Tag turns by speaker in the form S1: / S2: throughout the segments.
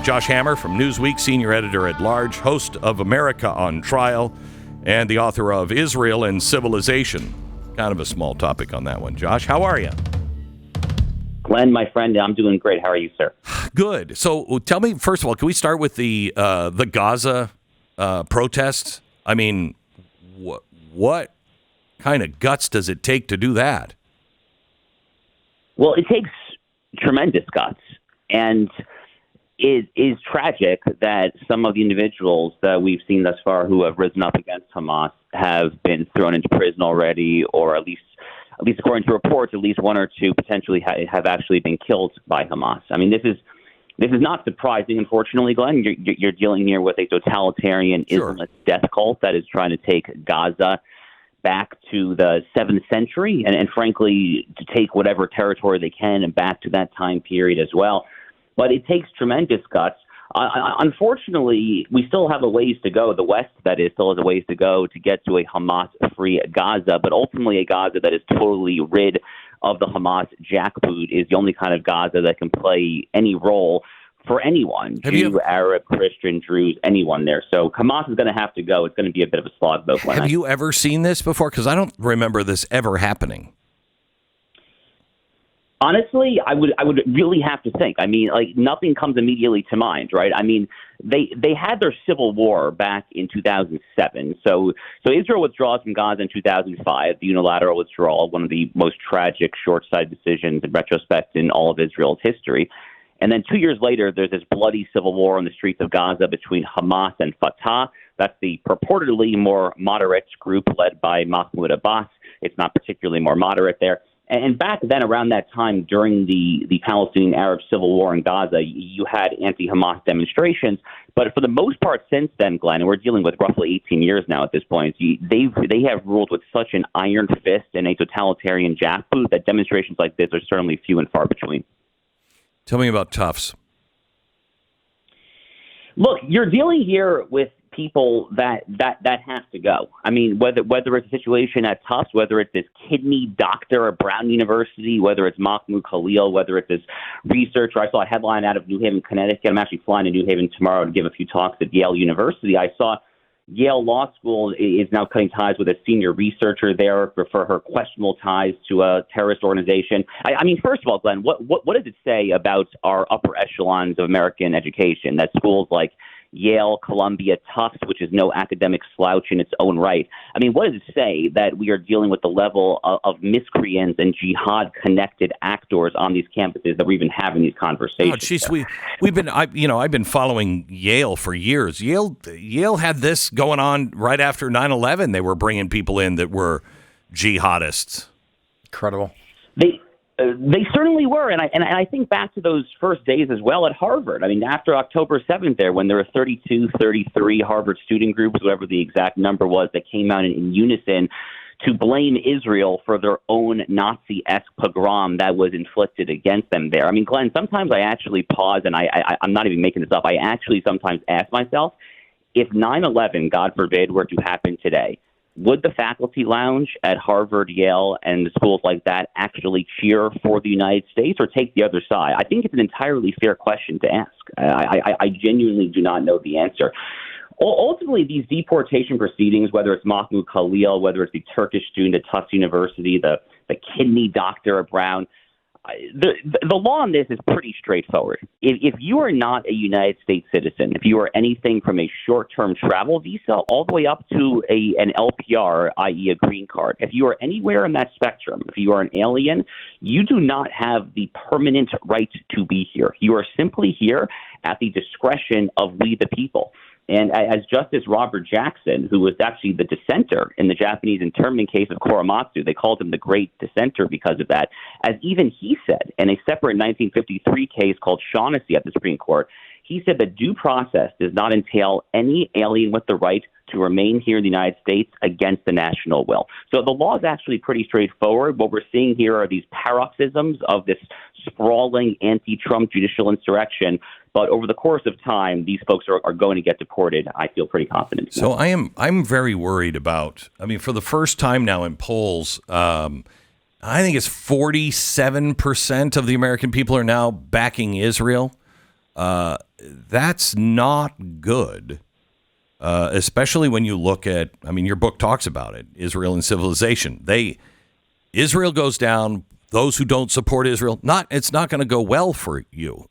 S1: Josh Hammer from Newsweek, senior editor-at-large, host of America on Trial, and the author of Israel and Civilization. Kind of a small topic on that one. Josh, how are you?
S2: Glenn, my friend, I'm doing great. How are you, sir?
S1: Good. So tell me, first of all, can we start with the Gaza protests? I mean, what kind of guts does it take to do that?
S2: Well, it takes tremendous guts, and it is tragic that some of the individuals that we've seen thus far who have risen up against Hamas have been thrown into prison already, or at least according to reports, at least one or two potentially have actually been killed by Hamas. I mean, this is not surprising, unfortunately, Glenn. You're dealing here with a totalitarian Islamist death cult that is trying to take Gaza back to the 7th century and frankly, to take whatever territory they can and back to that time period as well. But it takes tremendous guts. Unfortunately, we still have a ways to go. The West, that is, still has a ways to go to get to a Hamas-free Gaza, but ultimately a Gaza that is totally rid of the Hamas jackboot is the only kind of Gaza that can play any role for anyone, Jew, Arab, Christian, Druze, anyone there. So Hamas is going to have to go. It's going to be a bit of a slog, though.
S1: Have you ever seen this before? Because I don't remember this ever happening.
S2: Honestly, I would really have to think. I mean, like, nothing comes immediately to mind, right? I mean, they had their civil war back in 2007. So Israel withdraws from Gaza in 2005, the unilateral withdrawal, one of the most tragic, short-sighted decisions in retrospect in all of Israel's history. And then 2 years later, there's this bloody civil war on the streets of Gaza between Hamas and Fatah. That's the purportedly more moderate group led by Mahmoud Abbas. It's not particularly more moderate there. And back then, around that time, during the Palestinian-Arab civil war in Gaza, you had anti-Hamas demonstrations. But for the most part since then, Glenn, and we're dealing with roughly 18 years now at this point, they have ruled with such an iron fist and a totalitarian jackboot that demonstrations like this are certainly few and far between.
S1: Tell me about Tufts.
S2: Look, you're dealing here with people that have to go. I mean, whether it's a situation at Tufts, whether it's this kidney doctor at Brown University, whether it's Mahmoud Khalil, whether it's this researcher. I saw a headline out of New Haven, Connecticut. I'm actually flying to New Haven tomorrow to give a few talks at Yale University. I saw Yale Law School is now cutting ties with a senior researcher there for her questionable ties to a terrorist organization. I mean, first of all, Glenn, what does it say about our upper echelons of American education that schools like Yale, Columbia, Tufts, which is no academic slouch in its own right? I mean, what does it say that we are dealing with the level of miscreants and jihad-connected actors on these campuses that we're even having these conversations?
S1: Oh, jeez, I've been following Yale for years. Yale had this going on right after 9/11. They were bringing people in that were jihadists.
S3: Incredible.
S2: They certainly were, and I think back to those first days as well at Harvard. I mean, after October 7th there, when there were 32, 33 Harvard student groups, whatever the exact number was, that came out in unison to blame Israel for their own Nazi-esque pogrom that was inflicted against them there. I mean, Glenn, sometimes I actually pause, and I'm not even making this up, I actually sometimes ask myself, if 9/11, God forbid, were to happen today, would the faculty lounge at Harvard, Yale, and the schools like that actually cheer for the United States or take the other side? I think it's an entirely fair question to ask. I genuinely do not know the answer. Ultimately, these deportation proceedings, whether it's Mahmoud Khalil, whether it's the Turkish student at Tufts University, the kidney doctor at Brown, the law on this is pretty straightforward. If you are not a United States citizen, if you are anything from a short-term travel visa all the way up to an LPR, i.e. a green card, if you are anywhere in that spectrum, if you are an alien, you do not have the permanent right to be here. You are simply here at the discretion of we the people. And as Justice Robert Jackson, who was actually the dissenter in the Japanese internment case of Korematsu, they called him the great dissenter because of that, as even he said in a separate 1953 case called Shaughnessy at the Supreme Court, he said that due process does not entail any alien with the right to remain here in the United States against the national will. So the law is actually pretty straightforward. What we're seeing here are these paroxysms of this sprawling anti-Trump judicial insurrection. But over the course of time, these folks are going to get deported. I feel pretty confident.
S1: So I'm very worried about, I mean, for the first time now in polls, I think it's 47% of the American people are now backing Israel. That's not good, especially when you look at, I mean, your book talks about it, Israel and civilization. Israel goes down. Those who don't support Israel, it's not going to go well for you.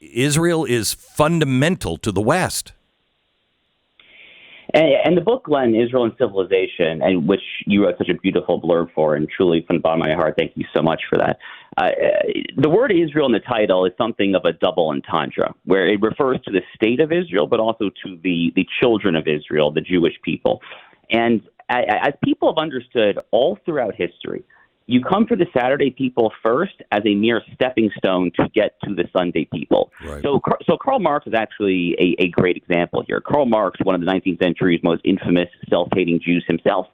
S1: Israel is fundamental to the West.
S2: And the book, Glenn, Israel and Civilization, and which you wrote such a beautiful blurb for, and truly from the bottom of my heart, thank you so much for that. The word Israel in the title is something of a double entendre, where it refers to the state of Israel, but also to the children of Israel, the Jewish people. And as people have understood all throughout history, you come for the Saturday people first as a mere stepping stone to get to the Sunday people.
S1: Right.
S2: So Karl Marx is actually a great example here. Karl Marx, one of the 19th century's most infamous self-hating Jews himself,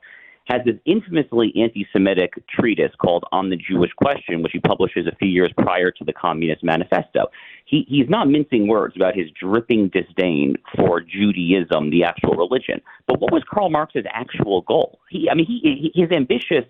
S2: has this infamously anti-Semitic treatise called On the Jewish Question, which he publishes a few years prior to the Communist Manifesto. He's not mincing words about his dripping disdain for Judaism, the actual religion. But what was Karl Marx's actual goal? His ambitious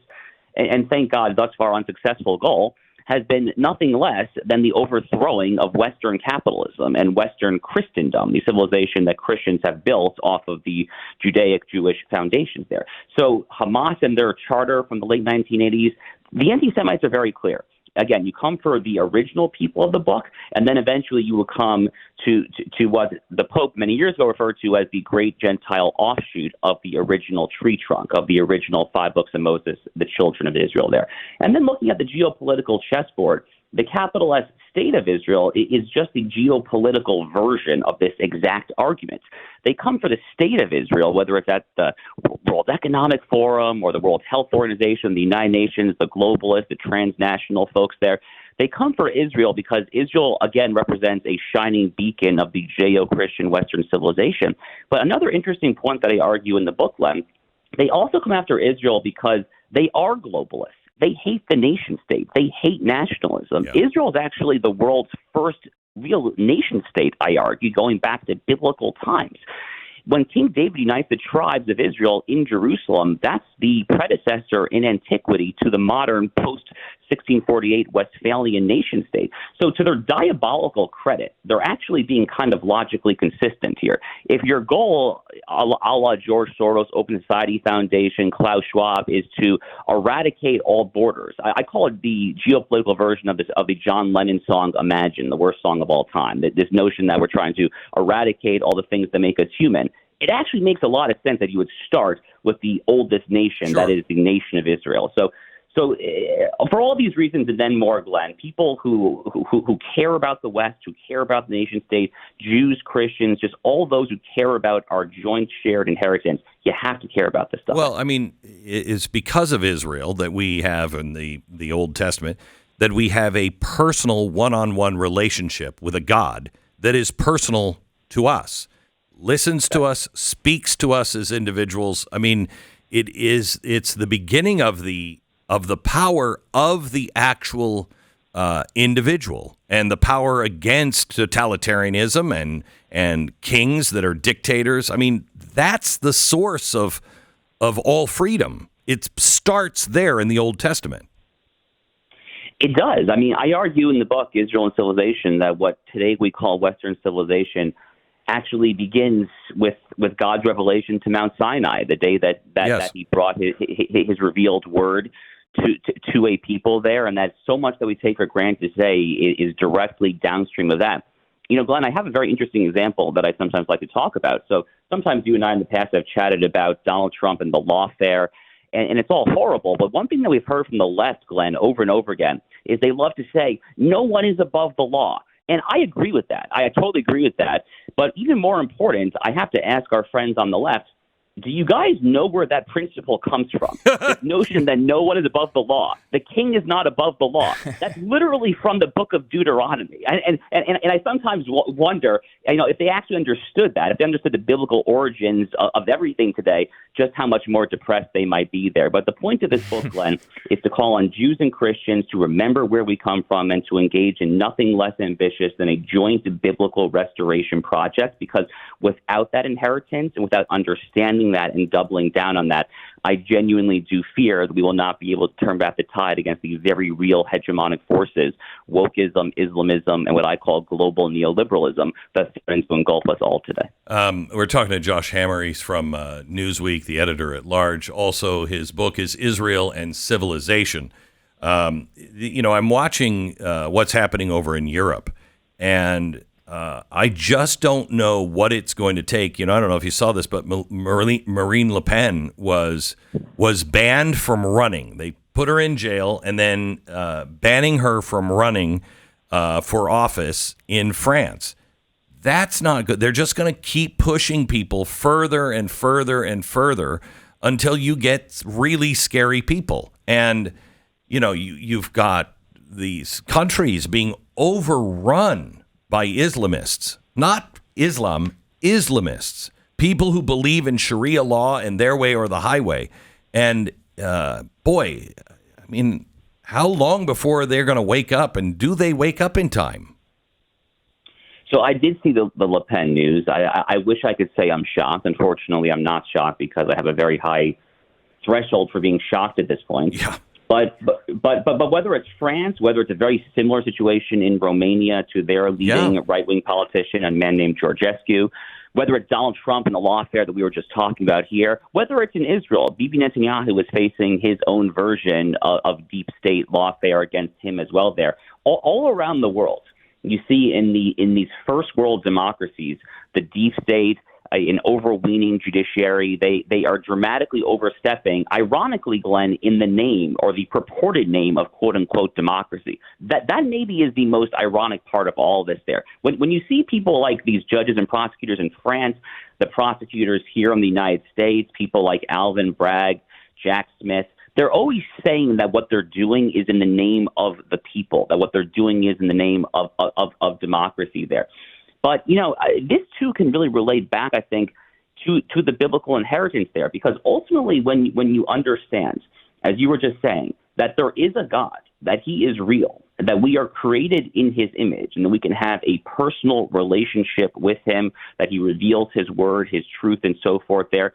S2: and thank God thus far unsuccessful goal has been nothing less than the overthrowing of Western capitalism and Western Christendom, the civilization that Christians have built off of the Judaic-Jewish foundations there. So Hamas and their charter from the late 1980s, the anti-Semites are very clear. Again, you come for the original people of the book, and then eventually you will come to what the Pope many years ago referred to as the great Gentile offshoot of the original tree trunk, of the original 5 books of Moses, the children of Israel there. And then looking at the geopolitical chessboard, the capital S state of Israel is just the geopolitical version of this exact argument. They come for the state of Israel, whether it's at the World Economic Forum or the World Health Organization, the United Nations, the globalists, the transnational folks there. They come for Israel because Israel, again, represents a shining beacon of the Judeo-Christian Western civilization. But another interesting point that I argue in the book, Len, they also come after Israel because they are globalists. They hate the nation state. They hate nationalism. Yeah. Israel is actually the world's first real nation state, I argue, going back to biblical times. When King David unites the tribes of Israel in Jerusalem, that's the predecessor in antiquity to the modern post-1648 Westphalian nation state. So to their diabolical credit, they're actually being kind of logically consistent here. If your goal, a la George Soros, Open Society Foundation, Klaus Schwab, is to eradicate all borders, I call it the geopolitical version of the John Lennon song, Imagine, the worst song of all time, this notion that we're trying to eradicate all the things that make us human. It actually makes a lot of sense that you would start with the oldest nation, sure, that is the nation of Israel. So for all these reasons and then more, Glenn, people who care about the West, who care about the nation state, Jews, Christians, just all those who care about our joint shared inheritance, you have to care about this stuff.
S1: Well, I mean, it's because of Israel that we have in the Old Testament that we have a personal one-on-one relationship with a God that is personal to us. Listens to us, speaks to us as individuals. I mean, it's the beginning of the power of the actual individual and the power against totalitarianism and kings that are dictators. I mean, that's the source of all freedom. It starts there in the Old Testament.
S2: It does. I mean, I argue in the book, Israel and Civilization, that what today we call Western civilization actually begins with God's revelation to Mount Sinai, the day that he brought his revealed word to a people there, and that so much that we take for granted today is directly downstream of that. You know, Glenn, I have a very interesting example that I sometimes like to talk about. So sometimes you and I in the past have chatted about Donald Trump and the lawfare, and it's all horrible. But one thing that we've heard from the left, Glenn, over and over again, is they love to say, no one is above the law. And I agree with that. I totally agree with that. But even more important, I have to ask our friends on the left, do you guys know where that principle comes from? This notion that no one is above the law. The king is not above the law. That's literally from the book of Deuteronomy. And I sometimes wonder, if they actually understood that, if they understood the biblical origins of everything today, just how much more depressed they might be there. But the point of this book, Glenn, is to call on Jews and Christians to remember where we come from and to engage in nothing less ambitious than a joint biblical restoration project, because without that inheritance and without understanding doing that and doubling down on that, I genuinely do fear that we will not be able to turn back the tide against these very real hegemonic forces, wokeism, Islamism, and what I call global neoliberalism that threatens to engulf us all today.
S1: We're talking to Josh Hammer. He's from Newsweek, the editor at large. Also, his book is Israel and Civilization. I'm watching what's happening over in Europe, and I just don't know what it's going to take. I don't know if you saw this, but Marine Le Pen was banned from running. They put her in jail and then banning her from running for office in France. That's not good. They're just going to keep pushing people further and further and further until you get really scary people. And, you've got these countries being overrun by Islamists, not Islam, Islamists, people who believe in Sharia law and their way or the highway. And how long before they're going to wake up, and do they wake up in time?
S2: So I did see the Le Pen news. I wish I could say I'm shocked. Unfortunately, I'm not shocked because I have a very high threshold for being shocked at this point.
S1: Yeah.
S2: But whether it's France, whether it's a very similar situation in Romania to their leading right-wing politician, a man named Georgescu, whether it's Donald Trump and the lawfare that we were just talking about here, whether it's in Israel, Bibi Netanyahu is facing his own version of deep state lawfare against him as well there. All around the world, you see in these first world democracies, the deep state, an overweening judiciary, they are dramatically overstepping, ironically, Glenn, in the name or the purported name of quote-unquote democracy. That maybe is the most ironic part of all this there. When you see people like these judges and prosecutors in France, the prosecutors here in the United States, people like Alvin Bragg, Jack Smith, they're always saying that what they're doing is in the name of the people, that what they're doing is in the name of democracy there. But, this too can really relate back, I think, to the biblical inheritance there, because ultimately when you understand, as you were just saying, that there is a God, that he is real, that we are created in his image, and that we can have a personal relationship with him, that he reveals his word, his truth, and so forth there.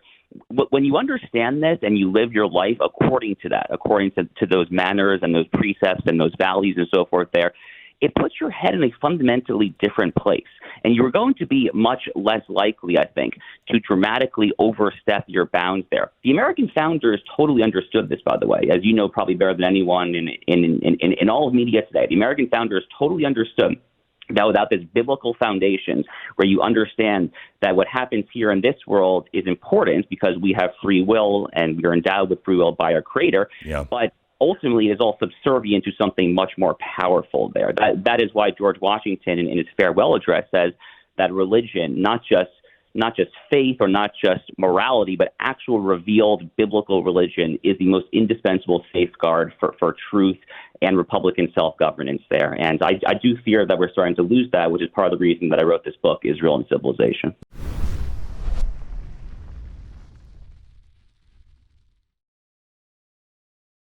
S2: When you understand this and you live your life according to that, according to those manners and those precepts and those values and so forth there, it puts your head in a fundamentally different place. And you're going to be much less likely, I think, to dramatically overstep your bounds there. The American founders totally understood this, by the way, as you know probably better than anyone in all of media today. The American founders totally understood that without this biblical foundations, where you understand that what happens here in this world is important because we have free will and we are endowed with free will by our Creator.
S1: Yeah.
S2: But ultimately it is all subservient to something much more powerful there. That is why George Washington in his farewell address says that religion, not just faith or not just morality, but actual revealed biblical religion is the most indispensable safeguard for truth and Republican self-governance there. And I do fear that we're starting to lose that, which is part of the reason that I wrote this book, Israel and Civilization.